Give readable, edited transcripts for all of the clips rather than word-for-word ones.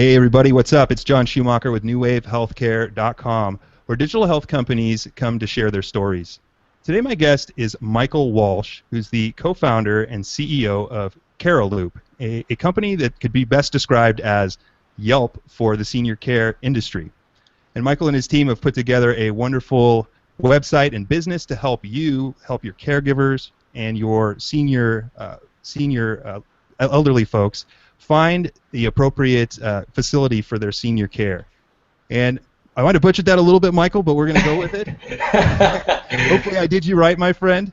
Hey everybody, what's up? It's John Schumacher with NewWaveHealthcare.com, where digital health companies come to share their stories. Today my guest is Michael Walsh, who's the co-founder and CEO of Cariloop, a company that could be best described as Yelp for the senior care industry. And Michael and his team have put together a wonderful website and business to help you, help your caregivers and your senior elderly folks find the appropriate facility for their senior care. And I might have butchered that a little bit, Michael, but we're going to go with it. Hopefully I did you right, my friend.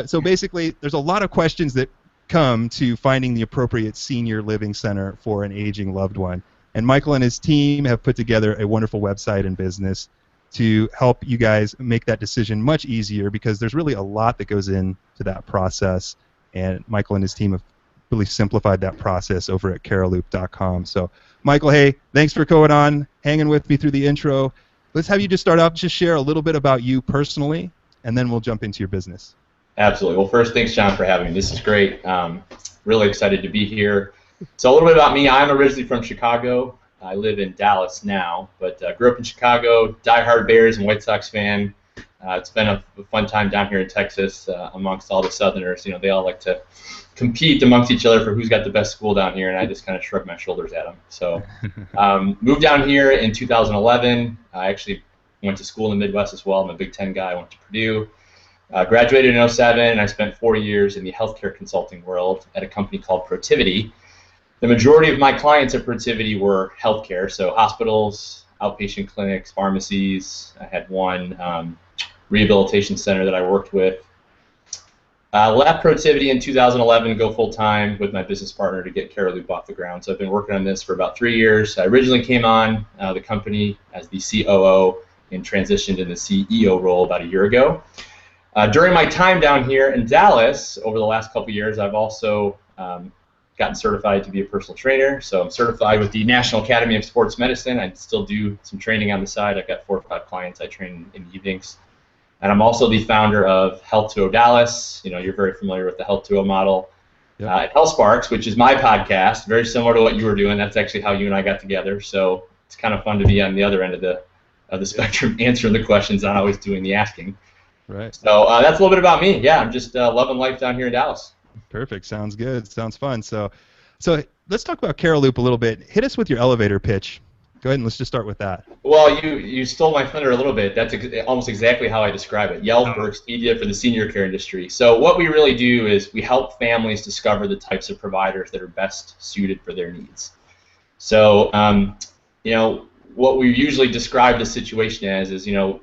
So basically, there's a lot of questions that come to finding the appropriate senior living center for an aging loved one. And Michael and his team have put together a wonderful website and business to help you guys make that decision much easier, because there's really a lot that goes into that process. And Michael and his team have really simplified that process over at Cariloop.com. So, Michael, hey, thanks for going on, hanging with me through the intro. Let's have you just start off, just share a little bit about you personally, and then we'll jump into your business. Absolutely. Well, first, thanks, John, for having me. This is great. Really excited to be here. So a little bit about me. I'm originally from Chicago. I live in Dallas now, but grew up in Chicago, diehard Bears and White Sox fan. It's been a fun time down here in Texas amongst all the Southerners. You know, they all like to compete amongst each other for who's got the best school down here, and I just kind of shrug my shoulders at them. So moved down here in 2011. I actually went to school in the Midwest as well. I'm a Big Ten guy. I went to Purdue. Graduated in 2007, and I spent 4 years in the healthcare consulting world at a company called Protiviti. The majority of my clients at Protiviti were healthcare, so hospitals, outpatient clinics, pharmacies. I had one rehabilitation center that I worked with. Left Protiviti in 2011 to go full-time with my business partner to get Cariloop off the ground. So I've been working on this for about 3 years. I originally came on the company as the COO and transitioned in the CEO role about a year ago. During my time down here in Dallas over the last couple of years, I've also gotten certified to be a personal trainer. So I'm certified with the National Academy of Sports Medicine. I still do some training on the side. I've got 4 or 5 clients I train in the evenings. And I'm also the founder of Health 2.0 Dallas. You know, you're very familiar with the Health 2.0 model. Yep. At Health Sparks, which is my podcast, very similar to what you were doing. That's actually how you and I got together. So it's kind of fun to be on the other end of the spectrum, answering the questions, not always doing the asking. Right. So that's a little bit about me. Yeah, I'm just loving life down here in Dallas. Perfect. Sounds good. Sounds fun. So let's talk about Cariloop a little bit. Hit us with your elevator pitch. Go ahead and let's just start with that. Well, you stole my thunder a little bit. That's almost exactly how I describe it. Yelp or Expedia for the senior care industry. So what we really do is we help families discover the types of providers that are best suited for their needs. So, you know, what we usually describe the situation as is, you know,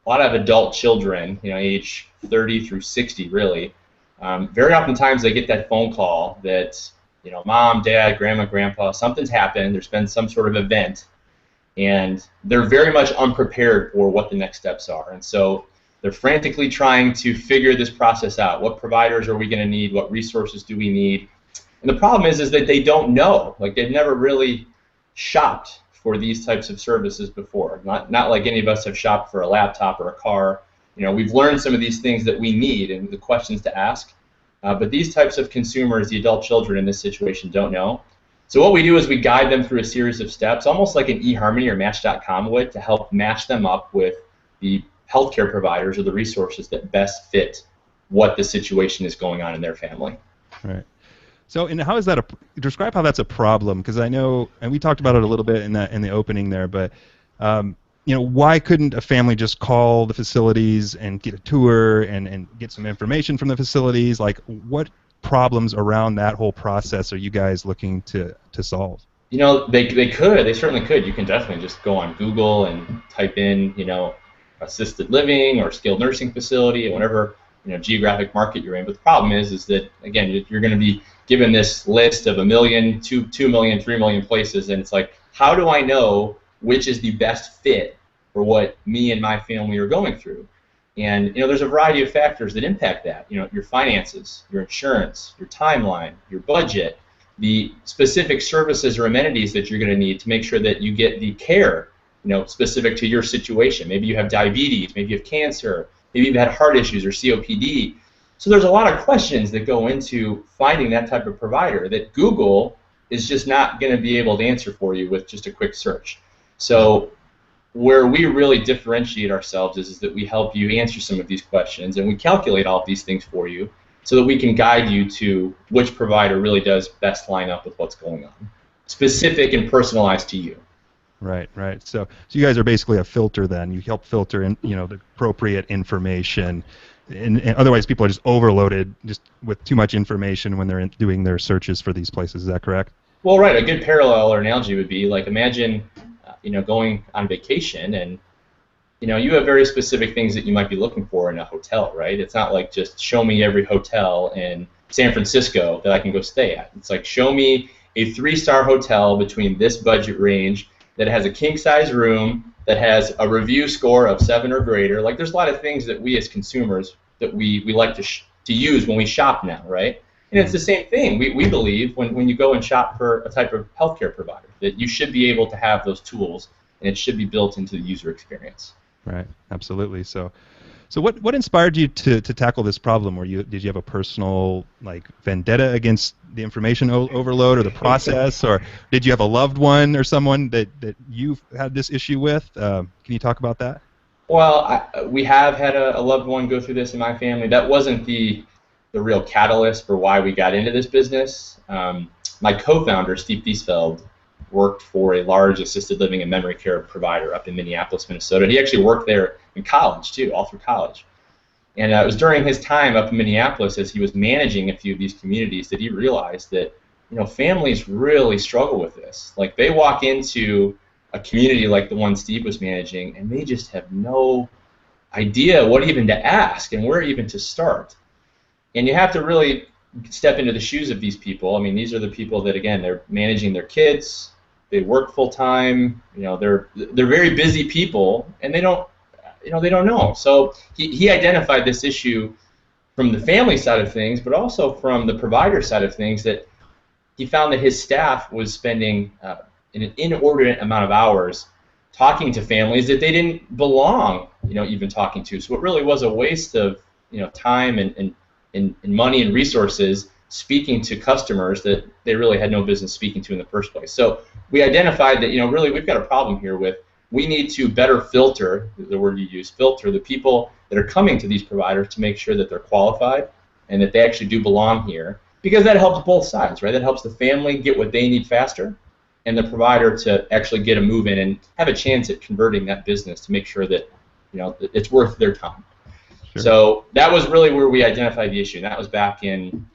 a lot of adult children, you know, age 30 through 60 really, very oftentimes they get that phone call that, you know, mom, dad, grandma, grandpa, something's happened, there's been some sort of event, and they're very much unprepared for what the next steps are. And so they're frantically trying to figure this process out. What providers are we going to need? What resources do we need? And the problem is that they don't know. Like, they've never really shopped for these types of services before. Not like any of us have shopped for a laptop or a car. You know, we've learned some of these things that we need and the questions to ask. But these types of consumers, the adult children in this situation, don't know. So what we do is we guide them through a series of steps, almost like an eHarmony or Match.com would, to help match them up with the healthcare providers or the resources that best fit what the situation is going on in their family. Right. So, and how is that describe how that's a problem? Because I know, and we talked about it a little bit in the opening there, but you know, why couldn't a family just call the facilities and get a tour and get some information from the facilities? Like, what problems around that whole process are you guys looking to solve? You know, they certainly could. You can definitely just go on Google and type in, you know, assisted living or skilled nursing facility or whatever, you know, geographic market you're in. But the problem is that, again, you're going to be given this list of 1 million, 2 million, 3 million places, and it's like, how do I know which is the best fit for what me and my family are going through? And, you know, there's a variety of factors that impact that. You know, your finances, your insurance, your timeline, your budget, the specific services or amenities that you're going to need to make sure that you get the care, you know, specific to your situation. Maybe you have diabetes, maybe you have cancer, maybe you've had heart issues or COPD. So there's a lot of questions that go into finding that type of provider that Google is just not going to be able to answer for you with just a quick search. So where we really differentiate ourselves is that we help you answer some of these questions, and we calculate all of these things for you so that we can guide you to which provider really does best line up with what's going on, specific and personalized to you. Right, right. So you guys are basically a filter then. You help filter in, the appropriate information. And otherwise people are just overloaded just with too much information when they're doing their searches for these places. Is that correct? Well, right. A good parallel or analogy would be like imagine, going on vacation and, you have very specific things that you might be looking for in a hotel, right? It's not like just show me every hotel in San Francisco that I can go stay at. It's like show me a 3-star hotel between this budget range that has a king-size room, that has a review score of 7 or greater. Like there's a lot of things that we as consumers that we like to use when we shop now, right? And it's the same thing. We believe when you go and shop for a type of healthcare provider that you should be able to have those tools, and it should be built into the user experience. Right. Absolutely. So what inspired you to tackle this problem? Did you have a personal vendetta against the information overload or the process, or did you have a loved one or someone that you've had this issue with? Can you talk about that? Well, we have had a loved one go through this in my family. That wasn't the real catalyst for why we got into this business. My co-founder, Steve Biesfeld, worked for a large assisted living and memory care provider up in Minneapolis, Minnesota. He actually worked there in college, too, all through college. And it was during his time up in Minneapolis as he was managing a few of these communities that he realized that, families really struggle with this. Like they walk into a community like the one Steve was managing, and they just have no idea what even to ask and where even to start. And you have to really step into the shoes of these people. I mean, these are the people that, again, they're managing their kids, they work full time, they're very busy people, and they don't know. So he identified this issue from the family side of things, but also from the provider side of things, that he found that his staff was spending an inordinate amount of hours talking to families that they didn't belong, even talking to. So it really was a waste of, time and money and resources speaking to customers that they really had no business speaking to in the first place. So we identified that, really we've got a problem here with we need to better filter, the word you use, filter the people that are coming to these providers to make sure that they're qualified and that they actually do belong here, because that helps both sides, right? That helps the family get what they need faster and the provider to actually get a move in and have a chance at converting that business to make sure that, it's worth their time. Sure. So that was really where we identified the issue. And that was back in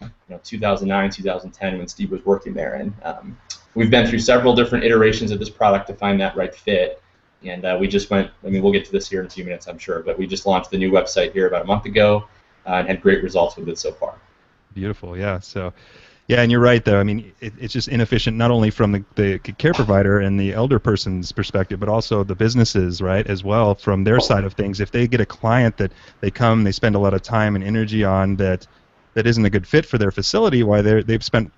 2009, 2010 when Steve was working there. And we've been through several different iterations of this product to find that right fit. And we just went, we'll get to this here in a few minutes, I'm sure, but we just launched the new website here about a month ago and had great results with it so far. Beautiful, yeah. So, yeah, and you're right, though. I mean, it's just inefficient not only from the care provider and the elder person's perspective, but also the businesses, right, as well, from their side of things. If they get a client that they spend a lot of time and energy on that isn't a good fit for their facility, why they've spent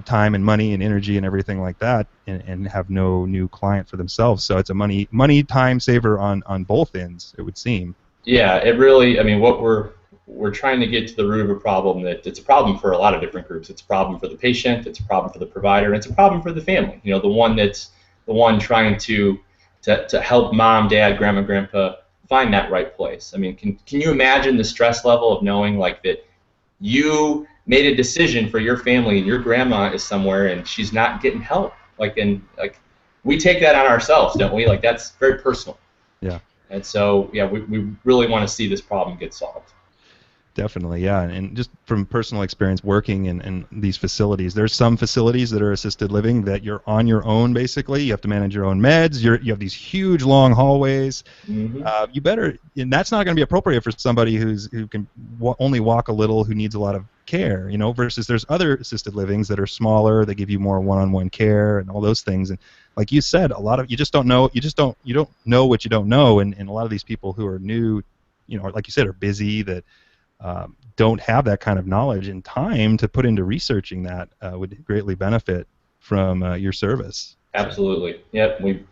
time and money and energy and everything like that, and have no new client for themselves. So it's a money time saver on both ends, it would seem. Yeah, it really. I mean, what we're trying to get to the root of a problem that it's a problem for a lot of different groups. It's a problem for the patient, it's a problem for the provider, and it's a problem for the family. The one trying to help mom, dad, grandma, grandpa find that right place. I mean, can you imagine the stress level of knowing that you made a decision for your family and your grandma is somewhere and she's not getting help? We take that on ourselves, don't we? That's very personal. Yeah. And so, yeah, we really want to see this problem get solved. Definitely, yeah. And just from personal experience working in these facilities, there's some facilities that are assisted living that you're on your own, basically. You have to manage your own meds. You have these huge, long hallways. Mm-hmm. And that's not going to be appropriate for somebody who can only walk a little, who needs a lot of care, versus there's other assisted livings that are smaller, they give you more one-on-one care and all those things. And like you said, you just don't know, you don't know what you don't know. And a lot of these people who are new, like you said, are busy, that don't have that kind of knowledge and time to put into researching that would greatly benefit from your service. Absolutely. Yep. We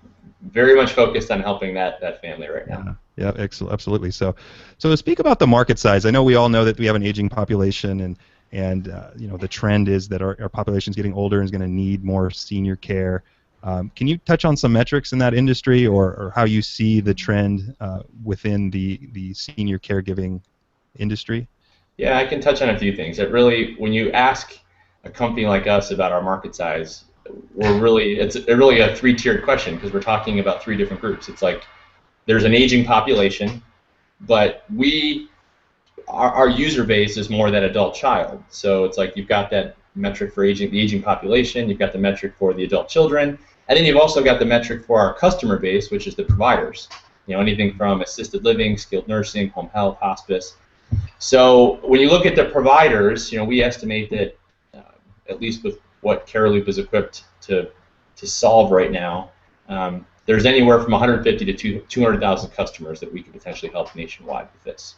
very much focused on helping that family right now. Yeah, absolutely. So to speak about the market size, I know we all know that we have an aging population, and and the trend is that our population is getting older and is going to need more senior care. Can you touch on some metrics in that industry, or how you see the trend within the senior caregiving industry? Yeah, I can touch on a few things. It really, when you ask a company like us about our market size, it's really a three-tiered question, because we're talking about three different groups. It's like there's an aging population, but our user base is more that adult child. So it's like you've got that metric for the aging population, you've got the metric for the adult children, and then you've also got the metric for our customer base, which is the providers. Anything from assisted living, skilled nursing, home health, hospice. So when you look at the providers, we estimate that at least with what Cariloop is equipped to solve right now, there's anywhere from 150 to 200,000 customers that we could potentially help nationwide with this.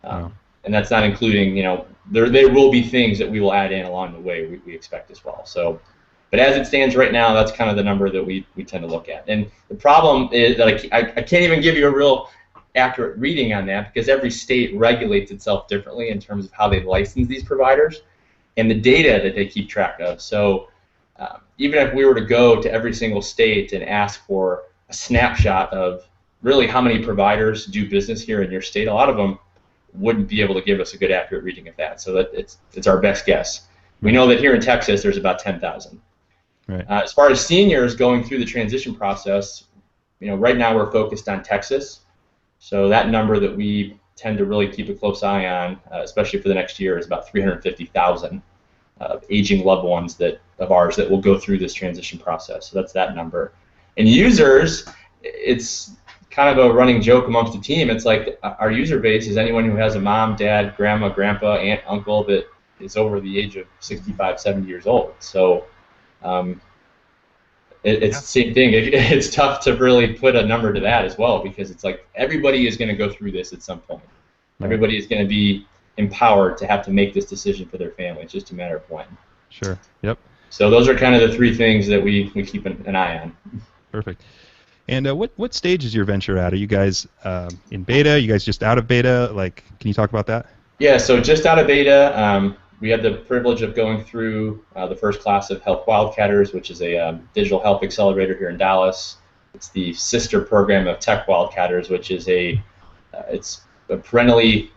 Wow. And that's not including, there will be things that we will add in along the way, we expect as well. So, but as it stands right now, that's kind of the number that we tend to look at. And the problem is that I can't even give you a real accurate reading on that, because every state regulates itself differently in terms of how they license these providers and the data that they keep track of. So even if we were to go to every single state and ask for a snapshot of really how many providers do business here in your state, a lot of them wouldn't be able to give us a good accurate reading of that. So that it's our best guess. We know that here in Texas there's about 10,000. Right. As far as seniors going through the transition process, right now we're focused on Texas. So that number that we tend to really keep a close eye on, especially for the next year, is about 350,000 aging loved ones of ours that will go through this transition process. So that's that number. And users, it's kind of a running joke amongst the team. It's like our user base is anyone who has a mom, dad, grandma, grandpa, aunt, uncle that is over the age of 65, 70 years old. So it's the same thing. It's tough to really put a number to that as well, because it's like everybody is going to go through this at some point. Right. Everybody is going to be empowered to have to make this decision for their family. It's just a matter of when. Sure. Yep. So those are kind of the three things that we keep an eye on. Perfect. And what stage is your venture at? Are you guys in beta? Are you guys just out of beta? Can you talk about that? Yeah, so just out of beta. We had the privilege of going through the first class of Health Wildcatters, which is a digital health accelerator here in Dallas. It's the sister program of Tech Wildcatters, which is it's a perennially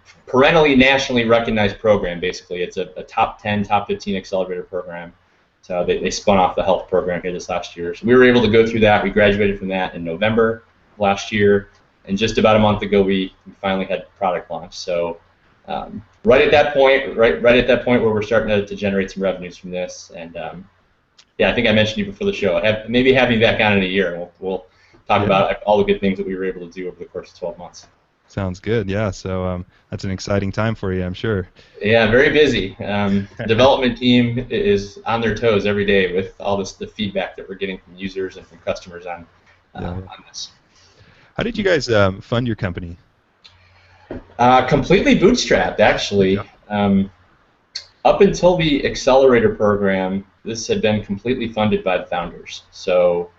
nationally recognized program. Basically, it's a top 10, top 15 accelerator program. So they spun off the health program here this last year. So we were able to go through that. We graduated from that in November last year, and just about a month ago we finally had product launch. So right at that point where we're starting to generate some revenues from this, and yeah, I think I mentioned you before the show. Maybe have me back on in a year, and we'll talk about all the good things that we were able to do over the course of 12 months. Sounds good. Yeah. So that's an exciting time for you, I'm sure. Yeah, very busy. The development team is on their toes every day with all the feedback that we're getting from users and from customers on this. How did you guys fund your company? Completely bootstrapped, actually. Yeah. Up until the accelerator program, this had been completely funded by the founders. So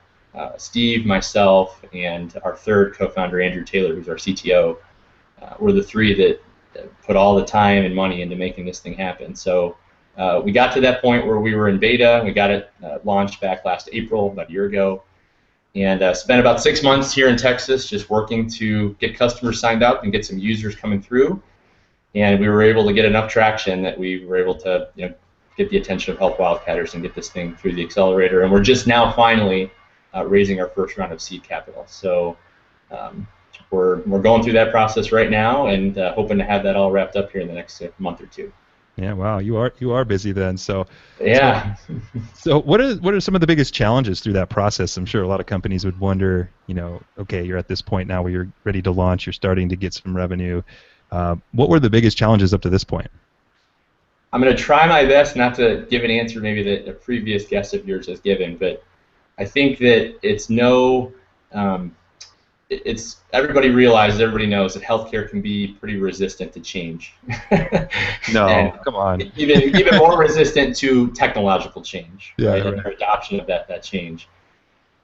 Steve, myself, and our third co-founder, Andrew Taylor, who's our CTO, were the three that put all the time and money into making this thing happen. So we got to that point where we were in beta. We got it launched back last April, about a year ago, and spent about 6 months here in Texas just working to get customers signed up and get some users coming through. And we were able to get enough traction that we were able to get the attention of Health Wildcatters and get this thing through the accelerator. And we're just now finally raising our first round of seed capital. So we're going through that process right now, and hoping to have that all wrapped up here in the next month or two. Yeah, wow, you are busy then. So yeah. So what are some of the biggest challenges through that process? I'm sure a lot of companies would wonder, okay, you're at this point now where you're ready to launch, you're starting to get some revenue. What were the biggest challenges up to this point? I'm going to try my best not to give an answer maybe that a previous guest of yours has given, but I think that everybody realizes, everybody knows that healthcare can be pretty resistant to change. No, come on. Even more resistant to technological change, yeah, right? And our adoption of that change.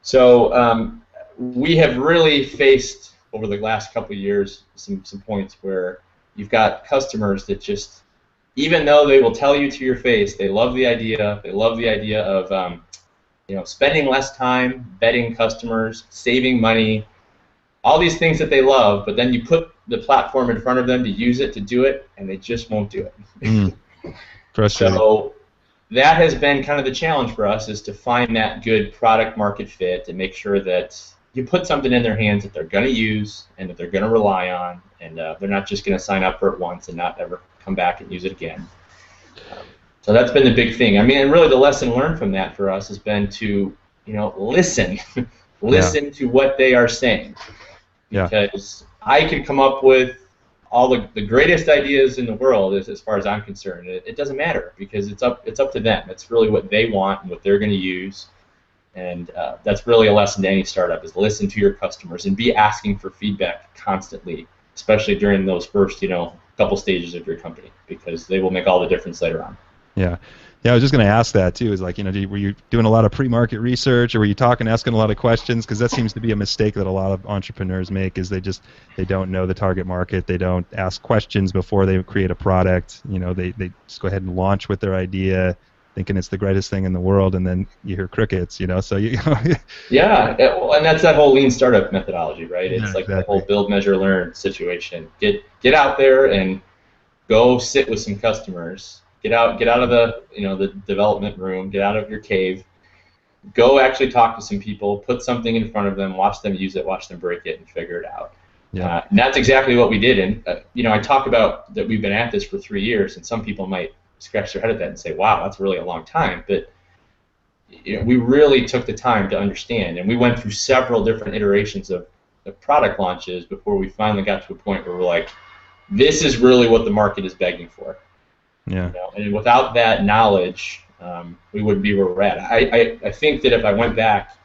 So we have really faced over the last couple of years some points where you've got customers that just even though they will tell you to your face they love the idea, of spending less time, vetting customers, saving money, all these things that they love, but then you put the platform in front of them to use it, to do it, and they just won't do it. Frustrating. So that has been kind of the challenge for us, is to find that good product market fit and make sure that you put something in their hands that they're going to use and that they're going to rely on, and they're not just going to sign up for it once and not ever come back and use it again. So that's been the big thing. I mean, and really the lesson learned from that for us has been to, listen. Listen to what they are saying. Because I could come up with all the greatest ideas in the world, as far as I'm concerned. It doesn't matter, because it's up to them. It's really what they want and what they're going to use. And that's really a lesson to any startup, is listen to your customers and be asking for feedback constantly, especially during those first, couple stages of your company, because they will make all the difference later on. Yeah. Yeah, I was just going to ask that too. Is like, were you doing a lot of pre-market research, or were you asking a lot of questions? Because that seems to be a mistake that a lot of entrepreneurs make. Is they don't know the target market. They don't ask questions before they create a product. They just go ahead and launch with their idea, thinking it's the greatest thing in the world, and then you hear crickets. So Yeah, well, and that's that whole lean startup methodology, right? It's like exactly. the whole build, measure, learn situation. Get out there and go sit with some customers. Get out of the the development room. Get out of your cave. Go actually talk to some people. Put something in front of them. Watch them use it. Watch them break it and figure it out. Yeah. And that's exactly what we did. And I talk about that we've been at this for 3 years, and some people might scratch their head at that and say, "Wow, that's really a long time." But we really took the time to understand, and we went through several different iterations of product launches before we finally got to a point where we're like, "This is really what the market is begging for." Yeah. And without that knowledge, we wouldn't be where we're at. I think that if I went back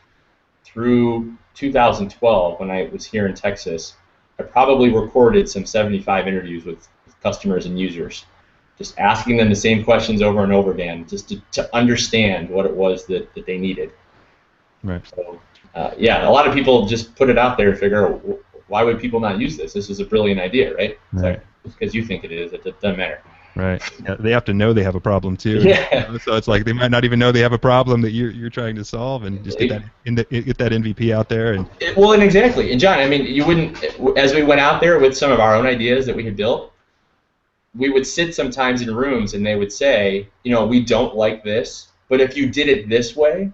through 2012 when I was here in Texas, I probably recorded some 75 interviews with customers and users, just asking them the same questions over and over again, just to understand what it was that they needed. Right. So, a lot of people just put it out there and figure, why would people not use this? This is a brilliant idea, right? It's like, because you think it is, it doesn't matter. Right. Yeah, they have to know they have a problem too. Yeah. So it's like they might not even know they have a problem that you're trying to solve, and just get that MVP out there. And exactly. And John, I mean, you wouldn't. As we went out there with some of our own ideas that we had built, we would sit sometimes in rooms and they would say, we don't like this, but if you did it this way,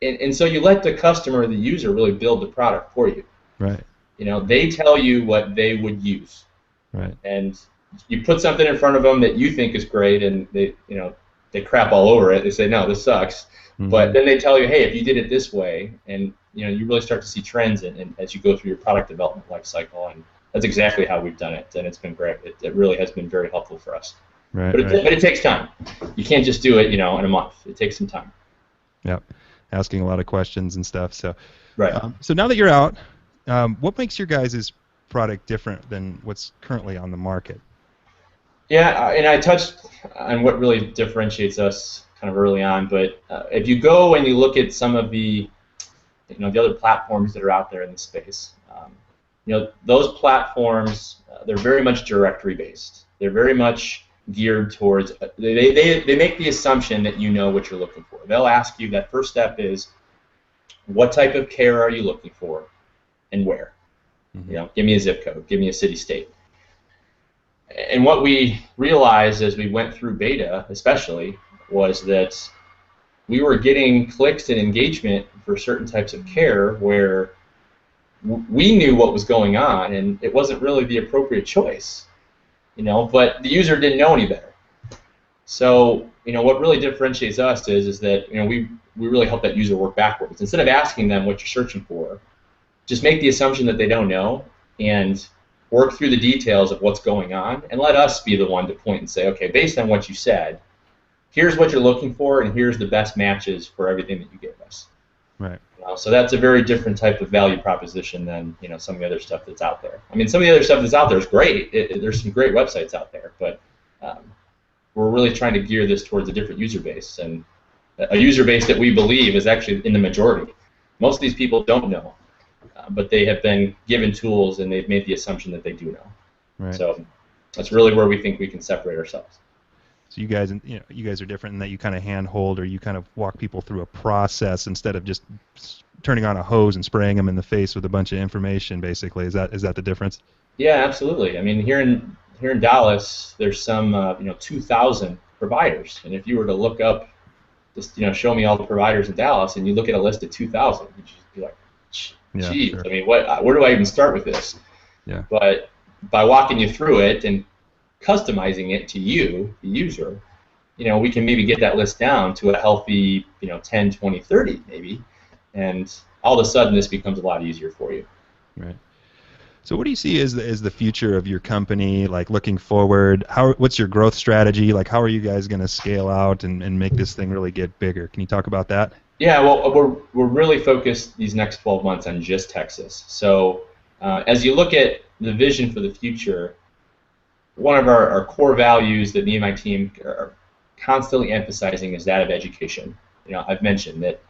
and so you let the customer, the user, really build the product for you. Right. They tell you what they would use. Right. And you put something in front of them that you think is great, and they crap all over it. They say, no, this sucks. Mm-hmm. But then they tell you, hey, if you did it this way, and you really start to see trends in as you go through your product development life cycle, and that's exactly how we've done it, and it's been great. It really has been very helpful for us. Right. But it takes time. You can't just do it, in a month. It takes some time. Yep. Asking a lot of questions and stuff. So. Right. So now that you're out, what makes your guys' product different than what's currently on the market? Yeah, and I touched on what really differentiates us kind of early on, but if you go and you look at some of the the other platforms that are out there in the space, those platforms, they're very much directory based. They're very much geared towards, they make the assumption that you know what you're looking for. They'll ask you, that first step is, what type of care are you looking for and where? Mm-hmm. Give me a zip code, give me a city state. And what we realized as we went through beta, especially, was that we were getting clicks and engagement for certain types of care where we knew what was going on, and it wasn't really the appropriate choice, but the user didn't know any better. So, what really differentiates us is that, we really help that user work backwards. Instead of asking them what you're searching for, just make the assumption that they don't know, and work through the details of what's going on, and let us be the one to point and say, okay, based on what you said, here's what you're looking for, and here's the best matches for everything that you gave us. Right. So that's a very different type of value proposition than some of the other stuff that's out there. I mean, some of the other stuff that's out there is great. There's some great websites out there, but we're really trying to gear this towards a different user base, and a user base that we believe is actually in the majority. Most of these people don't know. But they have been given tools, and they've made the assumption that they do know. Right. So that's really where we think we can separate ourselves. So you guys are different in that you kind of handhold, or you kind of walk people through a process instead of just turning on a hose and spraying them in the face with a bunch of information. Basically, is that the difference? Yeah, absolutely. I mean, here in Dallas, there's some 2,000 providers, and if you were to look up, just show me all the providers in Dallas, and you look at a list of 2,000, you'd just be like, Yeah, geez, sure. I mean, where do I even start with this? Yeah. But by walking you through it and customizing it to you, the user, we can maybe get that list down to a healthy, 10, 20, 30 maybe, and all of a sudden this becomes a lot easier for you. Right. So what do you see as the future of your company, like looking forward? What's your growth strategy? Like how are you guys going to scale out and make this thing really get bigger? Can you talk about that? Yeah, well, we're really focused these next 12 months on just Texas. So as you look at the vision for the future, one of our core values that me and my team are constantly emphasizing is that of education. I've mentioned that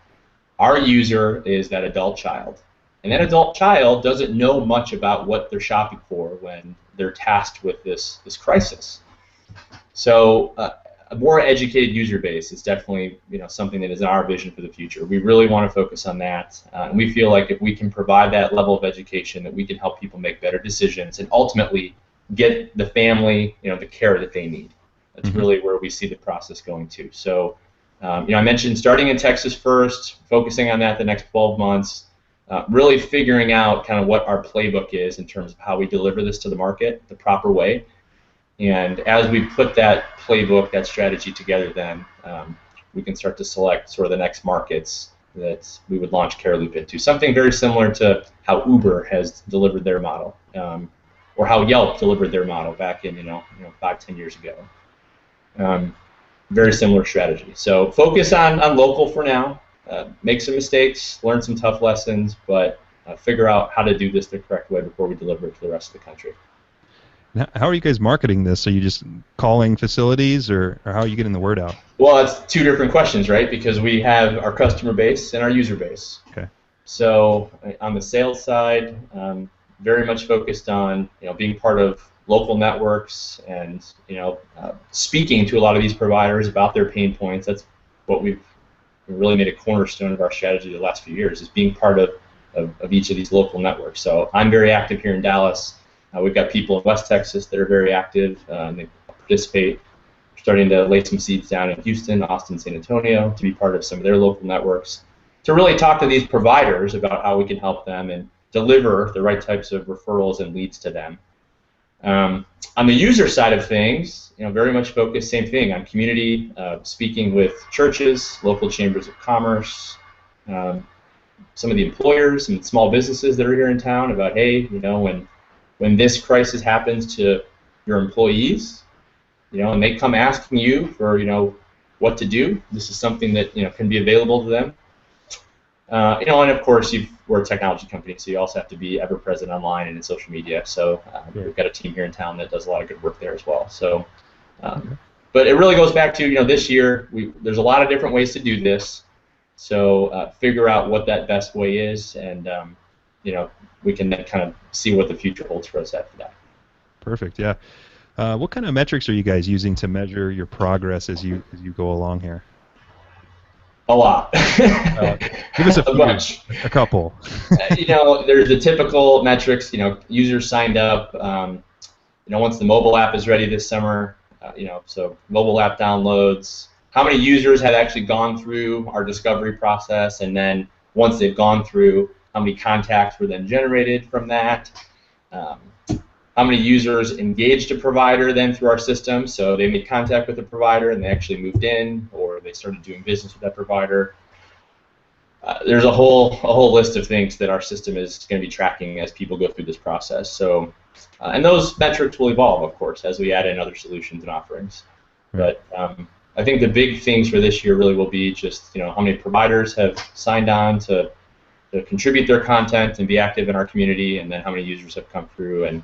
our user is that adult child. And that adult child doesn't know much about what they're shopping for when they're tasked with this crisis. So a more educated user base is definitely something that is our vision for the future. We really want to focus on that. And we feel like if we can provide that level of education, that we can help people make better decisions and ultimately get the family the care that they need. That's really where we see the process going to. So I mentioned starting in Texas first, focusing on that the next 12 months. Really figuring out kind of what our playbook is in terms of how we deliver this to the market the proper way. And as we put that playbook, that strategy together, then we can start to select sort of the next markets that we would launch Cariloop into. Something very similar to how Uber has delivered their model, or how Yelp delivered their model back in 5-10 years ago. Very similar strategy. So focus on local for now. Make some mistakes, learn some tough lessons, but figure out how to do this the correct way before we deliver it to the rest of the country. How are you guys marketing this? Are you just calling facilities, or how are you getting the word out? Well, it's two different questions, right? Because we have our customer base and our user base. Okay. So on the sales side, very much focused on being part of local networks and speaking to a lot of these providers about their pain points. That's what we've really made a cornerstone of our strategy the last few years, is being part of each of these local networks. So I'm very active here in Dallas. We've got people in West Texas that are very active. They participate. We're starting to lay some seeds down in Houston, Austin, San Antonio to be part of some of their local networks, to really talk to these providers about how we can help them and deliver the right types of referrals and leads to them. On the user side of things, very much focused, same thing, on community, speaking with churches, local chambers of commerce, some of the employers and small businesses that are here in town about, hey, when this crisis happens to your employees, and they come asking you for, what to do, this is something that, can be available to them. And of course, we're a technology company, so you also have to be ever present online and in social media. So we've got a team here in town that does a lot of good work there as well. So, but it really goes back to this year. There's a lot of different ways to do this. So figure out what that best way is, and we can then kind of see what the future holds for us after that. Perfect. Yeah. What kind of metrics are you guys using to measure your progress as you go along here? A lot. Give us a bunch. A couple. There's the typical metrics. Users signed up. Once the mobile app is ready this summer, so mobile app downloads. How many users have actually gone through our discovery process, and then once they've gone through, how many contacts were then generated from that? How many users engaged a provider then through our system? So they made contact with the provider and they actually moved in, or they started doing business with that provider. There's a whole list of things that our system is going to be tracking as people go through this process. So, and those metrics will evolve, of course, as we add in other solutions and offerings. Right. But I think the big things for this year really will be just how many providers have signed on to contribute their content and be active in our community, and then how many users have come through and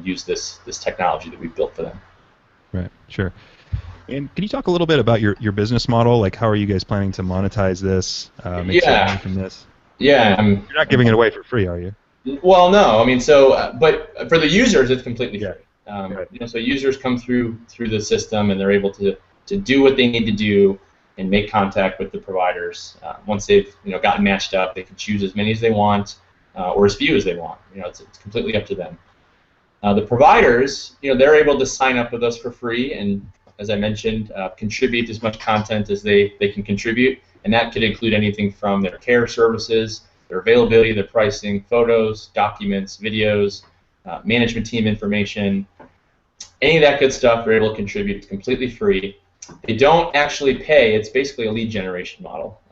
use this technology that we've built for them. Right, sure. And can you talk a little bit about your business model? Like, how are you guys planning to monetize this? Make some money from this? Yeah. You're not giving it away for free, are you? Well, no. I mean, but for the users, it's completely free. Right. So users come through the system and they're able to do what they need to do and make contact with the providers. Once they've gotten matched up, they can choose as many as they want or as few as they want. It's completely up to them. The providers, they're able to sign up with us for free and, as I mentioned, contribute as much content as they can contribute, and that could include anything from their care services, their availability, their pricing, photos, documents, videos, management team information, any of that good stuff. They're able to contribute. It's completely free. They don't actually pay. It's basically a lead generation model.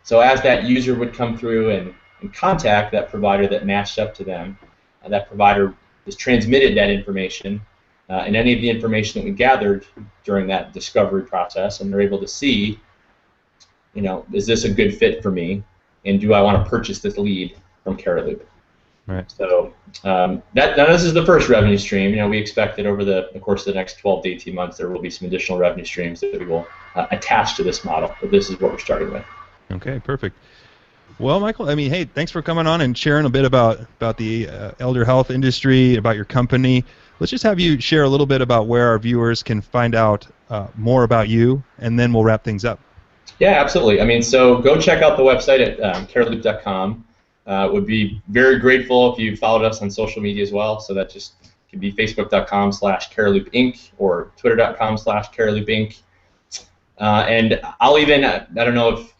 So as that user would come through and contact that provider that matched up to them, that provider is transmitted that information and any of the information that we gathered during that discovery process, and they're able to see, is this a good fit for me, and do I want to purchase this lead from Cariloop? Right. So now this is the first revenue stream. We expect that over the course of the next 12 to 18 months there will be some additional revenue streams that we will attach to this model, but this is what we're starting with. Okay, perfect. Well, Michael, hey, thanks for coming on and sharing a bit about the elder health industry, about your company. Let's just have you share a little bit about where our viewers can find out more about you, and then we'll wrap things up. Yeah, absolutely. So go check out the website at cariloop.com. Would be very grateful if you followed us on social media as well. So that just could be facebook.com/Cariloop Inc. or twitter.com/Cariloop Inc. And I'll even, I don't know if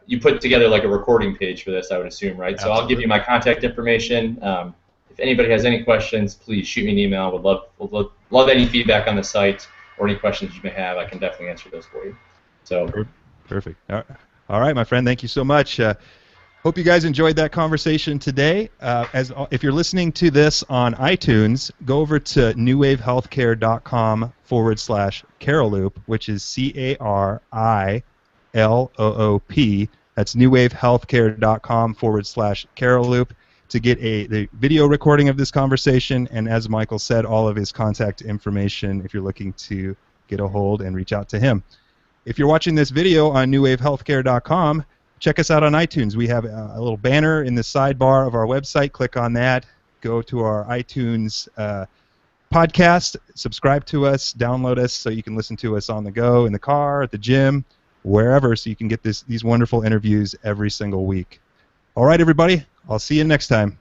you put together like a recording page for this, I would assume, right? Absolutely. So I'll give you my contact information. If anybody has any questions, please shoot me an email. Would love any feedback on the site or any questions you may have. I can definitely answer those for you. So perfect. All right, my friend. Thank you so much. Hope you guys enjoyed that conversation today. If you're listening to this on iTunes, go over to newwavehealthcare.com/Cariloop, which is CARILOOP. That's newwavehealthcare.com/Cariloop to get the video recording of this conversation, and as Michael said, all of his contact information if you're looking to get a hold and reach out to him. If you're watching this video on newwavehealthcare.com, check us out on iTunes. We have a little banner in the sidebar of our website. Click on that. Go to our iTunes podcast. Subscribe to us. Download us so you can listen to us on the go, in the car, at the gym, wherever, so you can get these wonderful interviews every single week. All right, everybody. I'll see you next time.